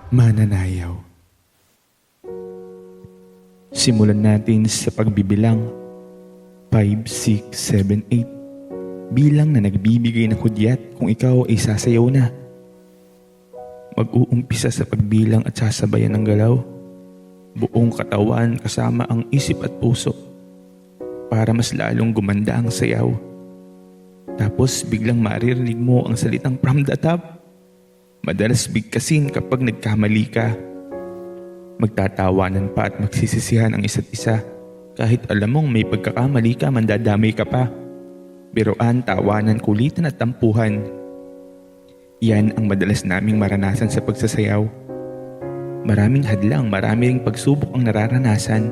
Mananayaw. Simulan natin sa pagbibilang 5, 6, 7, 8. Bilang na nagbibigay ng hudyat kung ikaw ay sasayaw na. Mag-uumpisa sa pagbilang at sasabayan ng galaw. Buong katawan kasama ang isip at puso para mas lalong gumanda ang sayaw. Tapos biglang maririnig mo ang salitang from the top. Madalas bigkasin kapag nagkamali ka. Magtatawanan pa at magsisisihan ang isa't isa. Kahit alam mong may pagkakamali ka, mandadamay ka pa. Biruan, tawanan, kulitan at tampuhan. Yan ang madalas naming maranasan sa pagsasayaw. Maraming hadlang, maraming pagsubok ang nararanasan.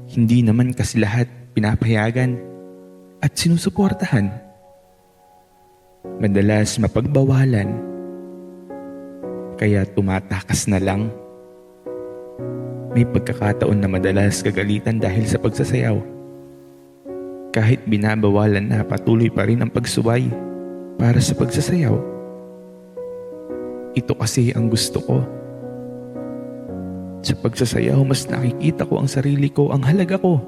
Hindi naman kasi lahat pinapayagan at sinusuportahan. Madalas mapagbawalan. Kaya tumatakas na lang. May pagkakataon na madalas kagalitan dahil sa pagsasayaw. Kahit binabawalan na, patuloy pa rin ang pagsuway para sa pagsasayaw. Ito kasi ang gusto ko. Sa pagsasayaw, mas nakikita ko ang sarili ko, ang halaga ko.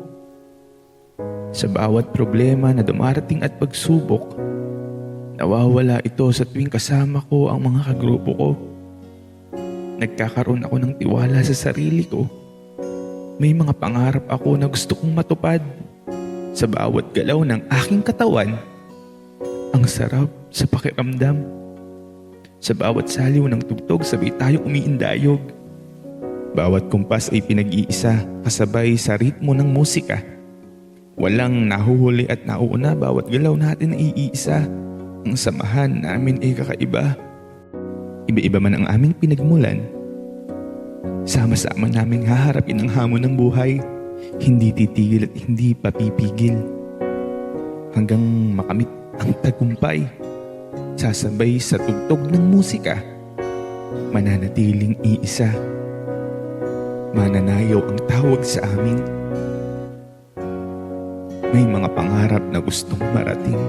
Sa bawat problema na dumarating at pagsubok, nawawala ito sa tuwing kasama ko ang mga kagrupo ko. Nagkakaroon ako ng tiwala sa sarili ko. May mga pangarap ako na gusto kong matupad. Sa bawat galaw ng aking katawan, ang sarap sa pakiramdam. Sa bawat saliw ng tugtog, sabay tayong umiindayog. Bawat kumpas ay pinag-iisa, kasabay sa ritmo ng musika. Walang nahuhuli at nauuna, bawat galaw natin ay iisa. Ang samahan namin ay kakaiba. Iba-iba man ang aming pinagmulan, sama-sama naming haharapin ang hamon ng buhay. Hindi titigil at hindi papipigil hanggang makamit ang tagumpay. Sasabay sa tugtog ng musika, mananatiling iisa. Mananayaw ang tawag sa amin. May mga pangarap na gustong marating.